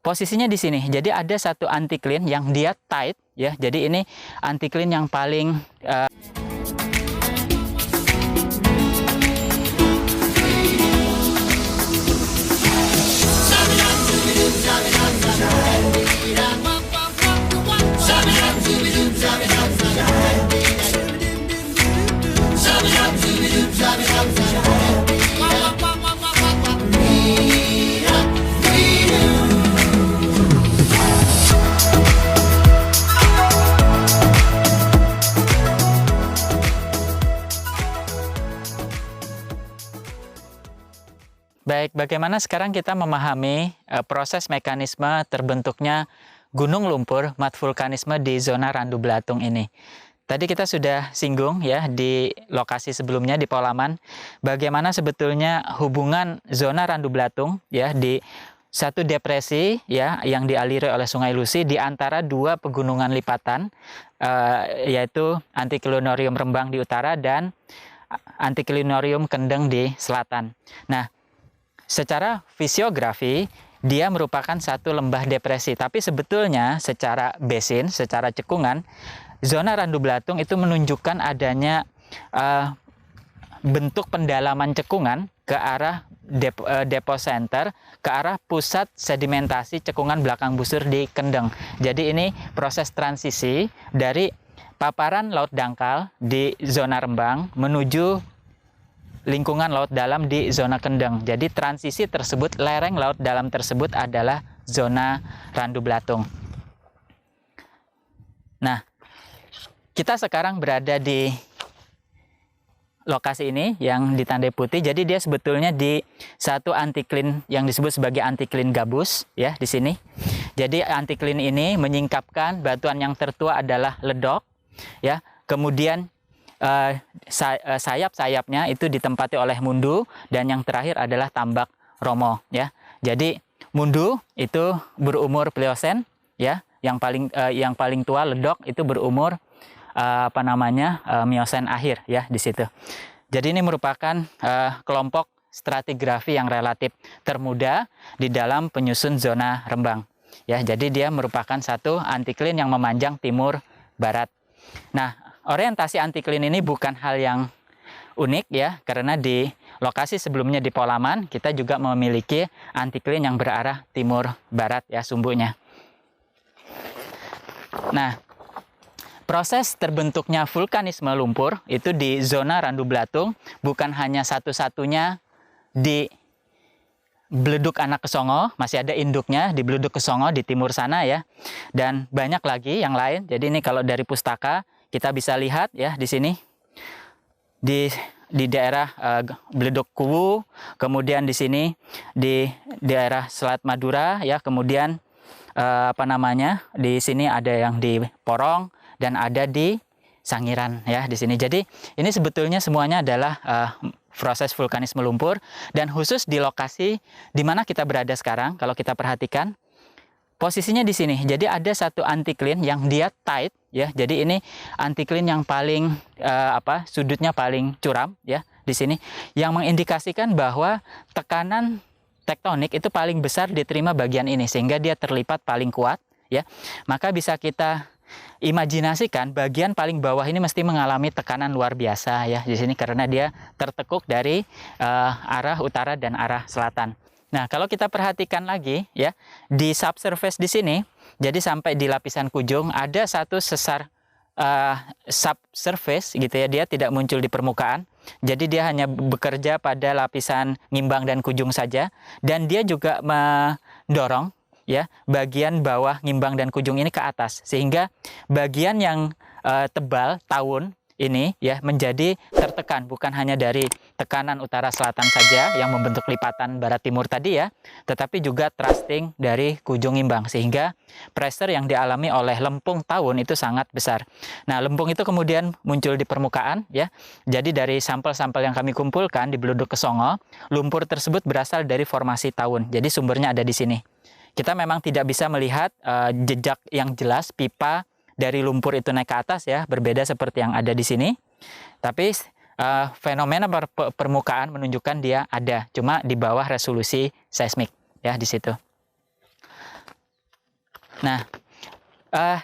posisinya di sini. Jadi ada satu anticline yang dia tight ya. Jadi ini anticline yang paling baik. Bagaimana sekarang kita memahami proses mekanisme terbentuknya gunung lumpur mat vulkanisme di zona Randu Belatung ini. Tadi kita sudah singgung ya di lokasi sebelumnya di Polaman, bagaimana sebetulnya hubungan zona Randu Belatung ya di satu depresi ya yang dialiri oleh Sungai Lusi di antara dua pegunungan lipatan, yaitu Anticlinorium Rembang di utara dan Anticlinorium Kendeng di selatan. Nah, secara fisiografi dia merupakan satu lembah depresi, tapi sebetulnya secara basin, secara cekungan, zona Randu Belatung itu menunjukkan adanya bentuk pendalaman cekungan ke arah depo center, ke arah pusat sedimentasi cekungan belakang busur di Kendeng. Jadi ini proses transisi dari paparan laut dangkal di zona Rembang menuju lingkungan laut dalam di zona Kendeng. Jadi transisi tersebut, lereng laut dalam tersebut adalah zona Randu Belatung. Nah, kita sekarang berada di lokasi ini yang ditandai putih. Jadi dia sebetulnya di satu anticline yang disebut sebagai anticline gabus ya di sini. Jadi anticline ini menyingkapkan batuan yang tertua adalah ledok ya. Kemudian sayap-sayapnya itu ditempati oleh mundu dan yang terakhir adalah tambak romo ya. Jadi mundu itu berumur Pliocene ya, yang paling tua ledok itu berumur Miocene akhir ya di situ. Jadi ini merupakan kelompok stratigrafi yang relatif termuda di dalam penyusun zona Rembang ya. Jadi dia merupakan satu anticline yang memanjang timur barat. Nah, orientasi anticline ini bukan hal yang unik ya, karena di lokasi sebelumnya di Polaman kita juga memiliki anticline yang berarah timur barat ya sumbunya. Nah, proses terbentuknya vulkanisme lumpur itu di zona Randu Belatung bukan hanya satu-satunya di Beleduk Anak Kesongo, masih ada induknya di Beleduk Kesongo di timur sana ya, dan banyak lagi yang lain. Jadi ini kalau dari pustaka kita bisa lihat ya di sini di daerah Beleduk Kuwu, kemudian di sini di daerah Selat Madura ya, kemudian di sini ada yang di Porong dan ada di Sangiran ya di sini. Jadi ini sebetulnya semuanya adalah proses vulkanisme lumpur, dan khusus di lokasi di mana kita berada sekarang kalau kita perhatikan posisinya di sini. Jadi ada satu anticline yang dia tight ya. Jadi ini anticline yang paling sudutnya paling curam ya di sini, yang mengindikasikan bahwa tekanan tektonik itu paling besar diterima bagian ini sehingga dia terlipat paling kuat ya. Maka bisa kita imajinasikan bagian paling bawah ini mesti mengalami tekanan luar biasa ya di sini karena dia tertekuk dari arah utara dan arah selatan. Nah, kalau kita perhatikan lagi ya di subsurface di sini, jadi sampai di lapisan kujung ada satu sesar subsurface gitu ya, dia tidak muncul di permukaan. Jadi dia hanya bekerja pada lapisan ngimbang dan kujung saja, dan dia juga mendorong ya bagian bawah ngimbang dan kujung ini ke atas sehingga bagian yang tebal tahun ini ya menjadi tertekan, bukan hanya dari tekanan utara selatan saja yang membentuk lipatan barat timur tadi ya, tetapi juga thrusting dari kujung ngimbang sehingga pressure yang dialami oleh lempung tahun itu sangat besar. Nah, lempung itu kemudian muncul di permukaan ya. Jadi dari sampel-sampel yang kami kumpulkan di Beleduk Kesongo, lumpur tersebut berasal dari formasi tahun. Jadi sumbernya ada di sini. Kita memang tidak bisa melihat jejak yang jelas pipa dari lumpur itu naik ke atas ya, berbeda seperti yang ada di sini. Tapi fenomena permukaan menunjukkan dia ada, cuma di bawah resolusi seismik ya di situ. Nah,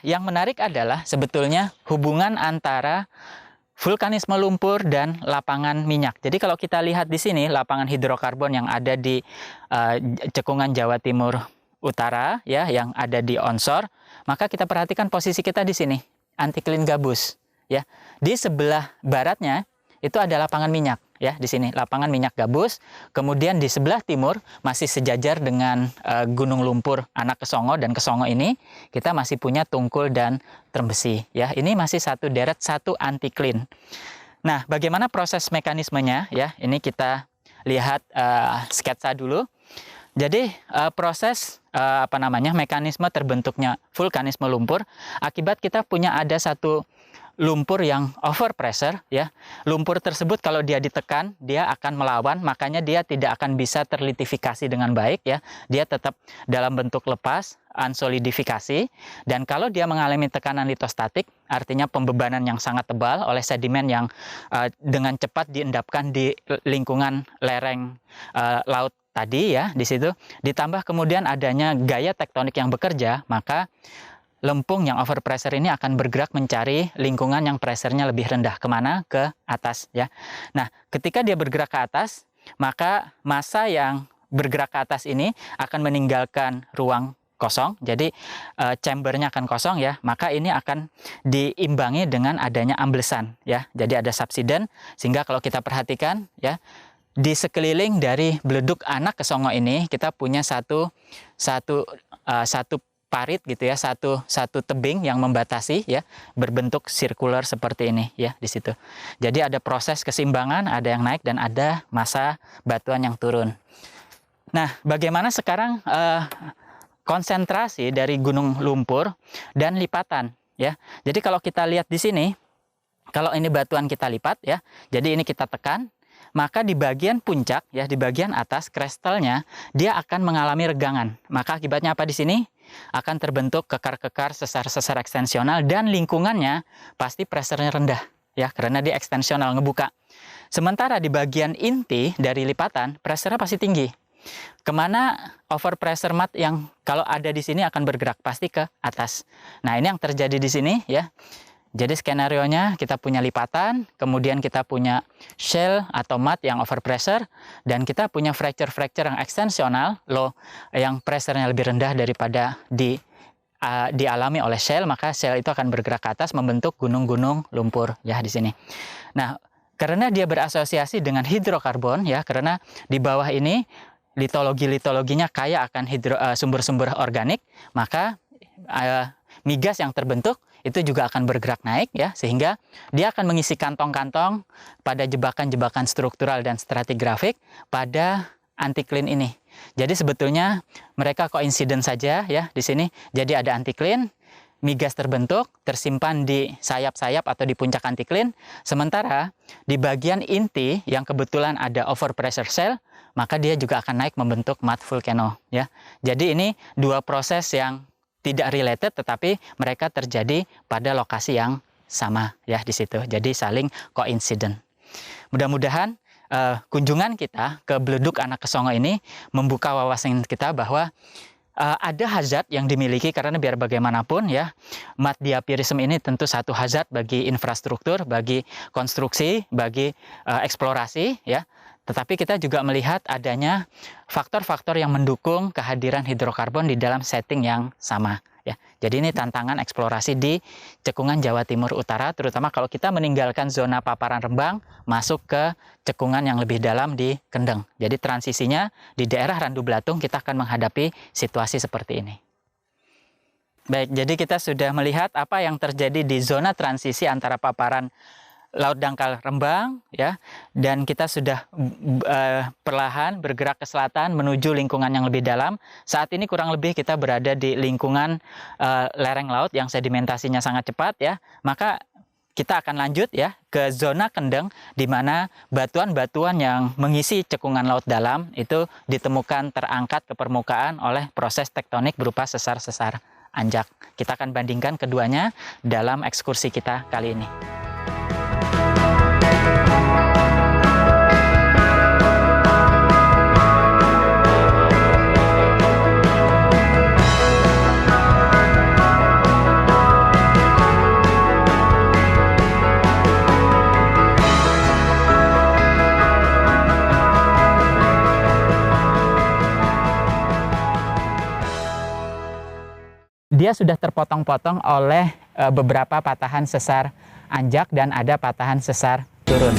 yang menarik adalah sebetulnya hubungan antara vulkanisme lumpur dan lapangan minyak. Jadi kalau kita lihat di sini lapangan hidrokarbon yang ada di cekungan Jawa Timur Utara ya, yang ada di onshore, maka kita perhatikan posisi kita di sini, antiklin gabus ya. Di sebelah baratnya itu ada lapangan minyak ya, di sini lapangan minyak gabus. Kemudian di sebelah timur masih sejajar dengan gunung lumpur Anak Kesongo, dan Kesongo ini kita masih punya Tungkul dan Trembesi ya. Ini masih satu deret, satu antiklin. Nah, bagaimana proses mekanismenya ya? Ini kita lihat sketsa dulu. Jadi proses mekanisme terbentuknya vulkanisme lumpur akibat kita punya ada satu lumpur yang over pressure ya. Lumpur tersebut kalau dia ditekan dia akan melawan, makanya dia tidak akan bisa terlitifikasi dengan baik ya. Dia tetap dalam bentuk lepas, unsolidifikasi, dan kalau dia mengalami tekanan litostatik, artinya pembebanan yang sangat tebal oleh sedimen yang dengan cepat diendapkan di lingkungan lereng laut tadi ya, di situ ditambah kemudian adanya gaya tektonik yang bekerja, maka lempung yang over pressure ini akan bergerak mencari lingkungan yang pressure-nya lebih rendah. Kemana? Ke atas ya. Nah, ketika dia bergerak ke atas, maka massa yang bergerak ke atas ini akan meninggalkan ruang kosong. Jadi chambernya akan kosong ya. Maka ini akan diimbangi dengan adanya amblesan ya. Jadi ada subsiden, sehingga kalau kita perhatikan ya, di sekeliling dari beleduk Anak Kesongo ini kita punya satu parit gitu ya, satu tebing yang membatasi ya, berbentuk sirkular seperti ini ya di situ. Jadi ada proses keseimbangan, ada yang naik dan ada massa batuan yang turun. Nah, bagaimana sekarang konsentrasi dari gunung lumpur dan lipatan ya. Jadi kalau kita lihat di sini, kalau ini batuan kita lipat ya, jadi ini kita tekan, maka di bagian puncak ya, di bagian atas kristalnya dia akan mengalami regangan. Maka akibatnya apa di sini? Akan terbentuk kekar-kekar sesar-sesar ekstensional, dan lingkungannya pasti pressure-nya rendah ya, karena dia ekstensional, ngebuka. Sementara di bagian inti dari lipatan pressure-nya pasti tinggi. Kemana over pressure mat yang kalau ada di sini akan bergerak? Pasti ke atas. Nah, ini yang terjadi di sini ya. Jadi skenario-nya kita punya lipatan, kemudian kita punya shell atau mat yang over pressure, dan kita punya fracture-fracture yang ekstensional, low, yang pressure-nya lebih rendah daripada dialami oleh shell, maka shell itu akan bergerak ke atas membentuk gunung-gunung lumpur ya di sini. Nah, karena dia berasosiasi dengan hidrokarbon ya, karena di bawah ini litologinya kaya akan sumber-sumber organik, maka migas yang terbentuk itu juga akan bergerak naik ya, sehingga dia akan mengisi kantong-kantong pada jebakan-jebakan struktural dan stratigrafik pada antiklin ini. Jadi sebetulnya mereka koinsiden saja ya di sini. Jadi ada antiklin, migas terbentuk, tersimpan di sayap-sayap atau di puncak antiklin, sementara di bagian inti yang kebetulan ada over pressure shell, maka dia juga akan naik membentuk mat volcano ya. Jadi ini dua proses yang tidak related, tetapi mereka terjadi pada lokasi yang sama ya di situ. Jadi saling koinsiden. Mudah-mudahan kunjungan kita ke beleduk Anak Kesongo ini membuka wawasan kita bahwa ada hazard yang dimiliki, karena biar bagaimanapun ya, mat diapirisme ini tentu satu hazard bagi infrastruktur, bagi konstruksi, bagi eksplorasi ya. Tetapi kita juga melihat adanya faktor-faktor yang mendukung kehadiran hidrokarbon di dalam setting yang sama ya. Jadi ini tantangan eksplorasi di cekungan Jawa Timur Utara, terutama kalau kita meninggalkan zona paparan Rembang masuk ke cekungan yang lebih dalam di Kendeng. Jadi transisinya di daerah Randu Blatung kita akan menghadapi situasi seperti ini. Baik, jadi kita sudah melihat apa yang terjadi di zona transisi antara paparan Laut Dangkal Rembang ya, dan kita sudah perlahan bergerak ke selatan menuju lingkungan yang lebih dalam. Saat ini kurang lebih kita berada di lingkungan lereng laut yang sedimentasinya sangat cepat ya. Maka kita akan lanjut ya ke zona Kendeng, di mana batuan-batuan yang mengisi cekungan laut dalam itu ditemukan terangkat ke permukaan oleh proses tektonik berupa sesar-sesar anjak. Kita akan bandingkan keduanya dalam ekskursi kita kali ini. dia sudah terpotong-potong oleh beberapa patahan sesar anjak dan ada patahan sesar turun.